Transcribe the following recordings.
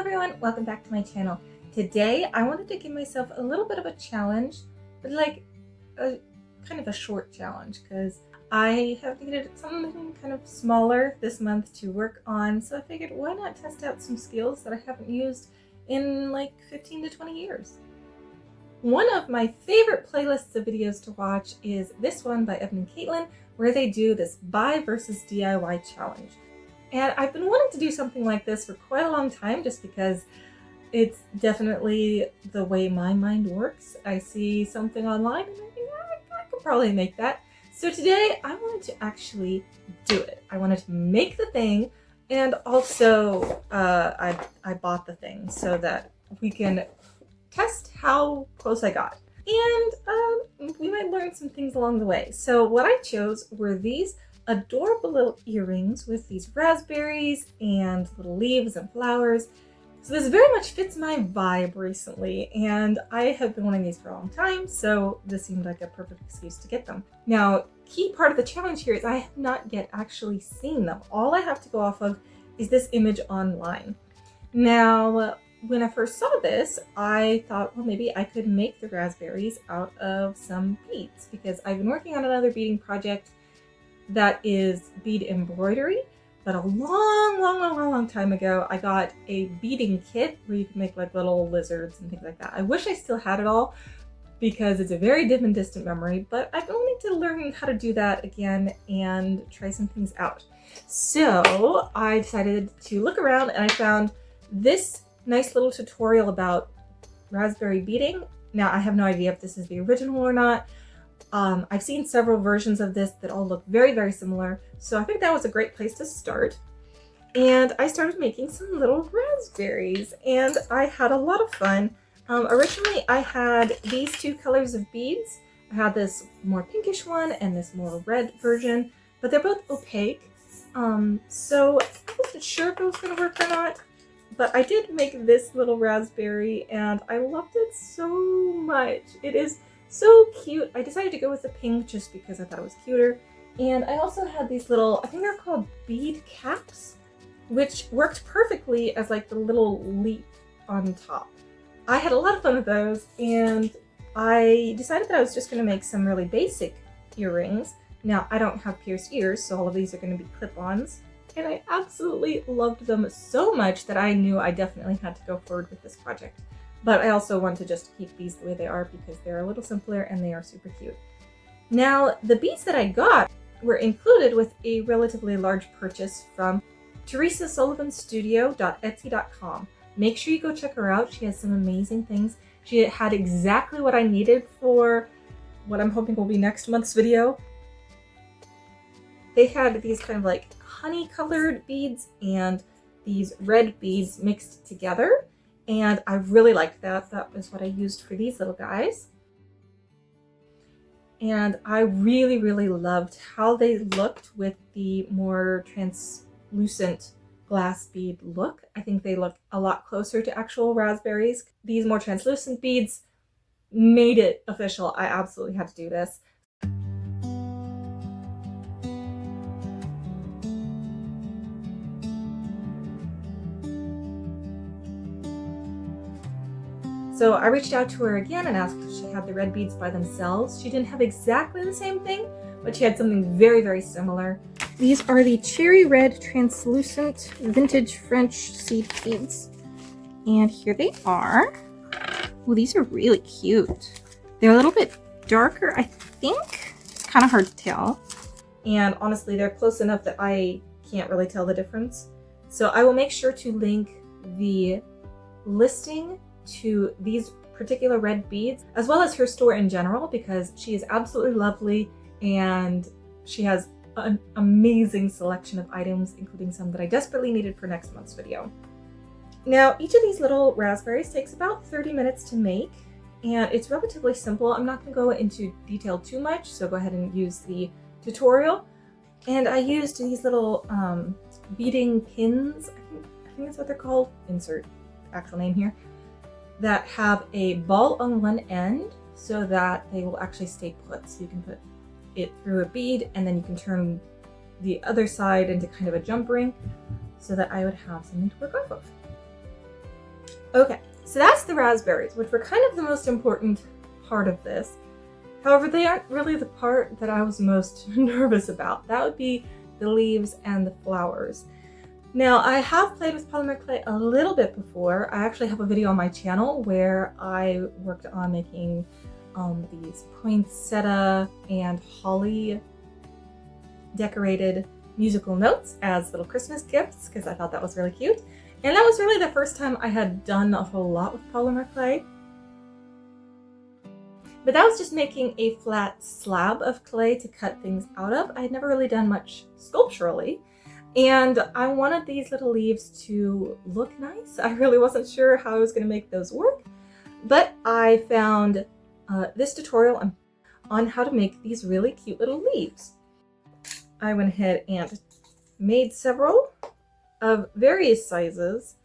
everyone, welcome back to my channel. Today I wanted to give myself a little bit of a challenge, but like a kind of a short challenge because I have needed something kind of smaller this month to work on, so I figured why not test out some skills that I haven't used in like 15 to 20 years. One of my favorite playlists of videos to watch is this one by Evan and Caitlin, where they do this buy versus DIY challenge. And I've been wanting to do something like this for quite a long time just because it's definitely the way my mind works. I see something online and I think, I could probably make that. So today I wanted to actually do it. I wanted to make the thing, and also I bought the thing so that we can test how close I got. And we might learn some things along the way. So what I chose were these adorable little earrings with these raspberries and little leaves and flowers. So this very much fits my vibe recently, and I have been wanting these for a long time, so this seemed like a perfect excuse to get them. Now, key part of the challenge here is I have not yet actually seen them. All I have to go off of is this image online. Now, when I first saw this, I thought, well, maybe I could make the raspberries out of some beads, because I've been working on another beading project that is bead embroidery, but a long time ago, I got a beading kit where you can make like little lizards and things like that. I wish I still had it all because it's a very dim and distant memory, but I've been wanting to learn how to do that again and try some things out. So I decided to look around and I found this nice little tutorial about raspberry beading. Now, I have no idea if this is the original or not. I've seen several versions of this that all look very similar, so I think that was a great place to start. And I started making some little raspberries, and I had a lot of fun. Originally, I had these two colors of beads. I had this more pinkish one and this more red version, but they're both opaque. So I wasn't sure if it was going to work or not, but I did make this little raspberry, and I loved it so much. It is so cute. I decided to go with the pink just because I thought it was cuter. And I also had these little, I think they're called bead caps, which worked perfectly as like the little leaf on top. I had a lot of fun with those, and I decided that I was just going to make some really basic earrings. Now, I don't have pierced ears, so all of these are going to be clip-ons. And I absolutely loved them so much that I knew I definitely had to go forward with this project. But I also want to just keep these the way they are because they're a little simpler and they are super cute. Now, the beads that I got were included with a relatively large purchase from teresasullivanstudio.etsy.com. Make sure you go check her out. She has some amazing things. She had exactly what I needed for what I'm hoping will be next month's video. They had these kind of like honey-colored beads and these red beads mixed together. And I really liked that. That was what I used for these little guys. And I really loved how they looked with the more translucent glass bead look. I think they look a lot closer to actual raspberries. These more translucent beads made it official. I absolutely had to do this. So I reached out to her again and asked if she had the red beads by themselves. She didn't have exactly the same thing, but she had something very similar. These are the cherry red translucent vintage French seed beads. And here they are. Oh, these are really cute. They're a little bit darker, I think. It's kind of hard to tell. And honestly, they're close enough that I can't really tell the difference. So I will make sure to link the listing to these particular red beads, as well as her store in general, because she is absolutely lovely and she has an amazing selection of items, including some that I desperately needed for next month's video. Now, each of these little raspberries takes about 30 minutes to make, and it's relatively simple. I'm not going to go into detail too much, so go ahead and use the tutorial. And I used these little beading pins, I think that's what they're called, insert actual name here, that have a ball on one end so that they will actually stay put. So you can put it through a bead and then you can turn the other side into kind of a jump ring so that I would have something to work off of. Okay, so that's the raspberries, which were kind of the most important part of this. However, they aren't really the part that I was most nervous about. That would be the leaves and the flowers. Now, I have played with polymer clay a little bit before. I actually have a video on my channel where I worked on making these poinsettia and holly decorated musical notes as little Christmas gifts because I thought that was really cute. And that was really the first time I had done a whole lot with polymer clay. But that was just making a flat slab of clay to cut things out of. I had never really done much sculpturally. And I wanted these little leaves to look nice. I really wasn't sure how I was going to make those work. But I found this tutorial on how to make these really cute little leaves. I went ahead and made several of various sizes.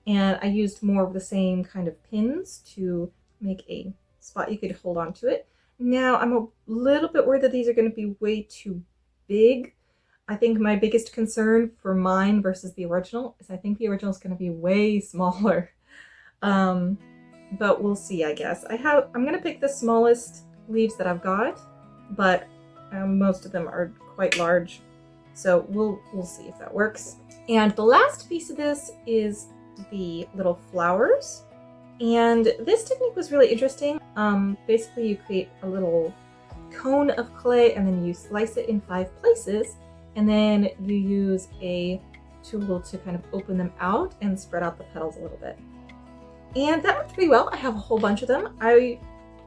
And I used more of the same kind of pins to make a spot you could hold on to it. Now I'm a little bit worried that these are going to be way too big. I think my biggest concern for mine versus the original is I think the original is going to be way smaller. But we'll see, I guess. I'm going to pick the smallest leaves that I've got, but most of them are quite large. So we'll see if that works. And the last piece of this is the little flowers. And this technique was really interesting. Basically you create a little cone of clay and then you slice it in 5 places, and then you use a tool to kind of open them out and spread out the petals a little bit. And that worked pretty well. I have a whole bunch of them. I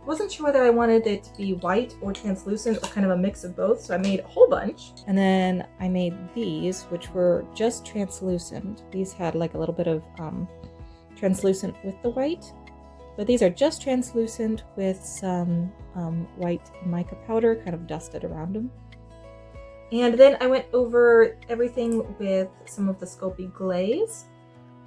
wasn't sure whether I wanted it to be white or translucent or kind of a mix of both, so I made a whole bunch. And then I made these, which were just translucent. These had like a little bit of translucent with the white, but these are just translucent with some white mica powder kind of dusted around them. And then I went over everything with some of the Sculpey glaze.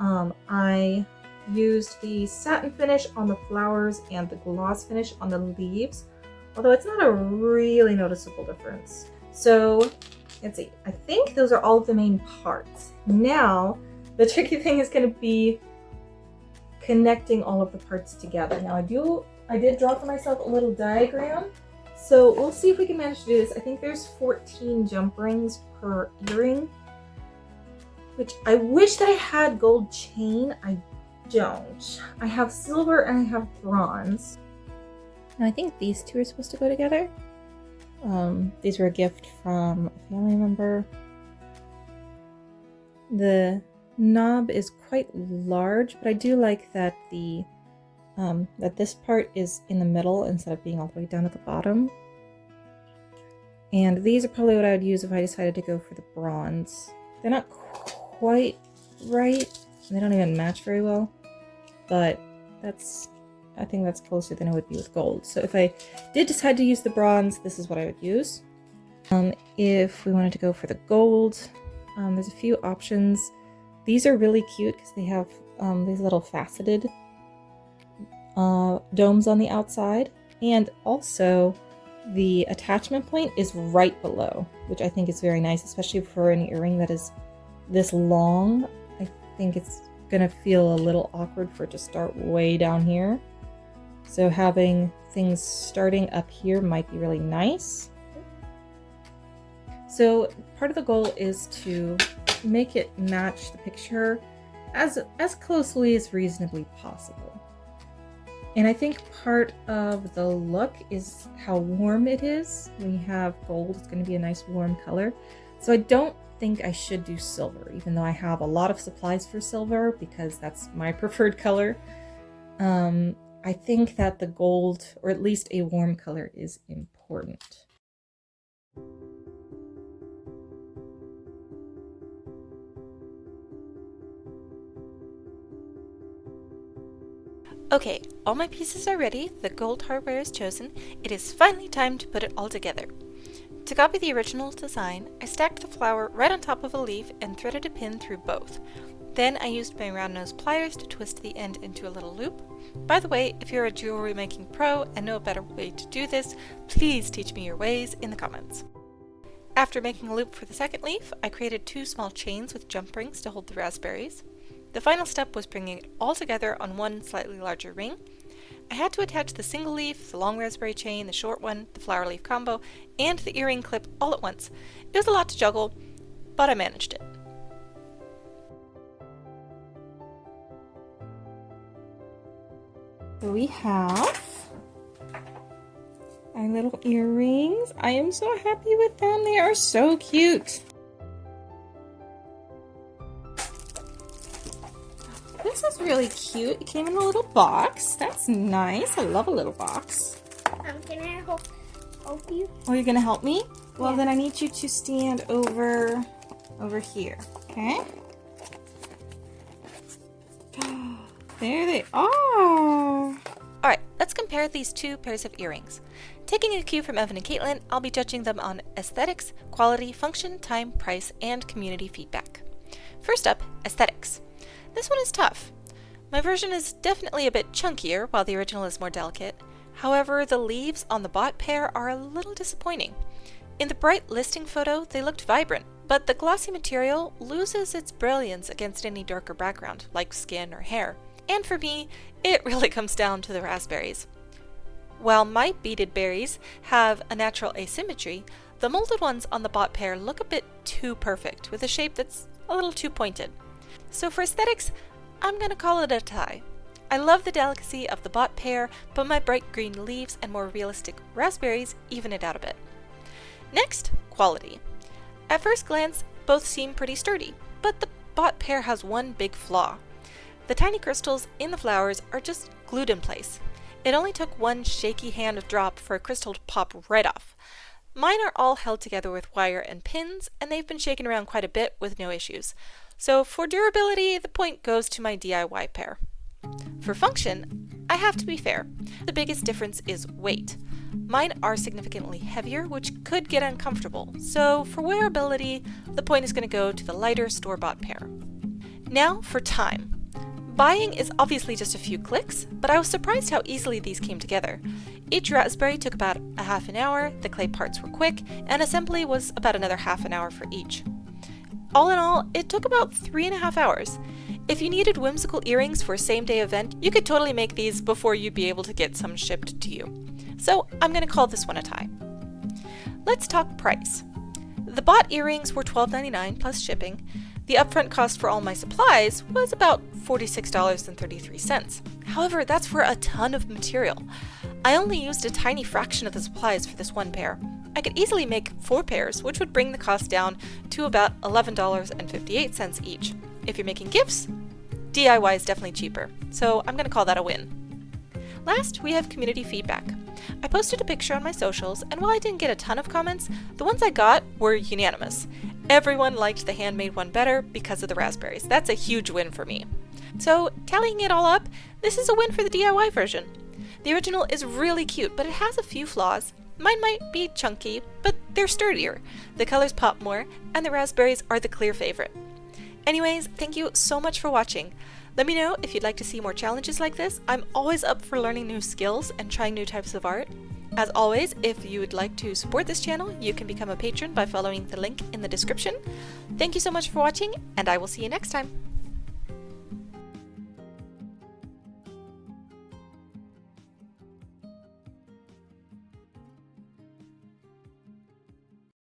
I used the satin finish on the flowers and the gloss finish on the leaves, although it's not a really noticeable difference. So let's see, I think those are all of the main parts. Now the tricky thing is going to be connecting all of the parts together. Now I did draw for myself a little diagram, so we'll see if we can manage to do this. I think there's 14 jump rings per earring, which I wish that I had gold chain. I don't. I have silver and I have bronze. And I think these two are supposed to go together. These were a gift from a family member. The knob is quite large, but I do like that that this part is in the middle instead of being all the way down at the bottom. And these are probably what I would use if I decided to go for the bronze. They're not quite right. They don't even match very well, but I think that's closer than it would be with gold. So if I did decide to use the bronze, this is what I would use. If we wanted to go for the gold, there's a few options. These are really cute because they have these little faceted domes on the outside, and also the attachment point is right below, which I think is very nice, especially for an earring that is this long. I think it's gonna feel a little awkward for it to start way down here. So having things starting up here might be really nice. So part of the goal is to make it match the picture as closely as reasonably possible. And I think part of the look is how warm it is. When you have gold, it's going to be a nice warm color. So I don't think I should do silver, even though I have a lot of supplies for silver because that's my preferred color. I think that the gold, or at least a warm color, is important. Okay, all my pieces are ready, the gold hardware is chosen, it is finally time to put it all together. To copy the original design, I stacked the flower right on top of a leaf and threaded a pin through both. Then I used my round nose pliers to twist the end into a little loop. By the way, if you're a jewelry making pro and know a better way to do this, please teach me your ways in the comments. After making a loop for the second leaf, I created 2 small chains with jump rings to hold the raspberries. The final step was bringing it all together on one slightly larger ring. I had to attach the single leaf, the long raspberry chain, the short one, the flower leaf combo, and the earring clip all at once. It was a lot to juggle, but I managed it. So we have our little earrings. I am so happy with them. They are so cute. This is really cute. It came in a little box. That's nice. I love a little box. Can I help you? Oh, you're gonna help me? Well, Yeah. then I need you to stand over here. Okay? There they are. Alright, let's compare these two pairs of earrings. Taking a cue from Evan and Caitlin, I'll be judging them on aesthetics, quality, function, time, price, and community feedback. First up, aesthetics. This one is tough. My version is definitely a bit chunkier, while the original is more delicate. However, the leaves on the bot pair are a little disappointing. In the bright listing photo, they looked vibrant, but the glossy material loses its brilliance against any darker background, like skin or hair. And for me, it really comes down to the raspberries. While my beaded berries have a natural asymmetry, the molded ones on the bot pair look a bit too perfect, with a shape that's a little too pointed. So for aesthetics, I'm gonna call it a tie. I love the delicacy of the bot pair, but my bright green leaves and more realistic raspberries even it out a bit. Next, quality. At first glance, both seem pretty sturdy, but the bot pair has one big flaw. The tiny crystals in the flowers are just glued in place. It only took one shaky hand drop for a crystal to pop right off. Mine are all held together with wire and pins, and they've been shaken around quite a bit with no issues. So for durability, the point goes to my DIY pair. For function, I have to be fair. The biggest difference is weight. Mine are significantly heavier, which could get uncomfortable. So for wearability, the point is going to go to the lighter store-bought pair. Now for time. Buying is obviously just a few clicks, but I was surprised how easily these came together. Each raspberry took about a half an hour, the clay parts were quick, and assembly was about another half an hour for each. All in all, it took about 3.5 hours. If you needed whimsical earrings for a same-day event, you could totally make these before you'd be able to get some shipped to you. So I'm going to call this one a tie. Let's talk price. The bot earrings were $12.99 plus shipping. The upfront cost for all my supplies was about $46.33. However, that's for a ton of material. I only used a tiny fraction of the supplies for this one pair. I could easily make 4 pairs, which would bring the cost down to about $11.58 each. If you're making gifts, DIY is definitely cheaper, so I'm going to call that a win. Last, we have community feedback. I posted a picture on my socials, and while I didn't get a ton of comments, the ones I got were unanimous. Everyone liked the handmade one better because of the raspberries. That's a huge win for me. So, tallying it all up, this is a win for the DIY version. The original is really cute, but it has a few flaws. Mine might be chunky, but they're sturdier. The colors pop more, and the raspberries are the clear favorite. Anyways, thank you so much for watching. Let me know if you'd like to see more challenges like this. I'm always up for learning new skills and trying new types of art. As always, if you would like to support this channel, you can become a patron by following the link in the description. Thank you so much for watching, and I will see you next time.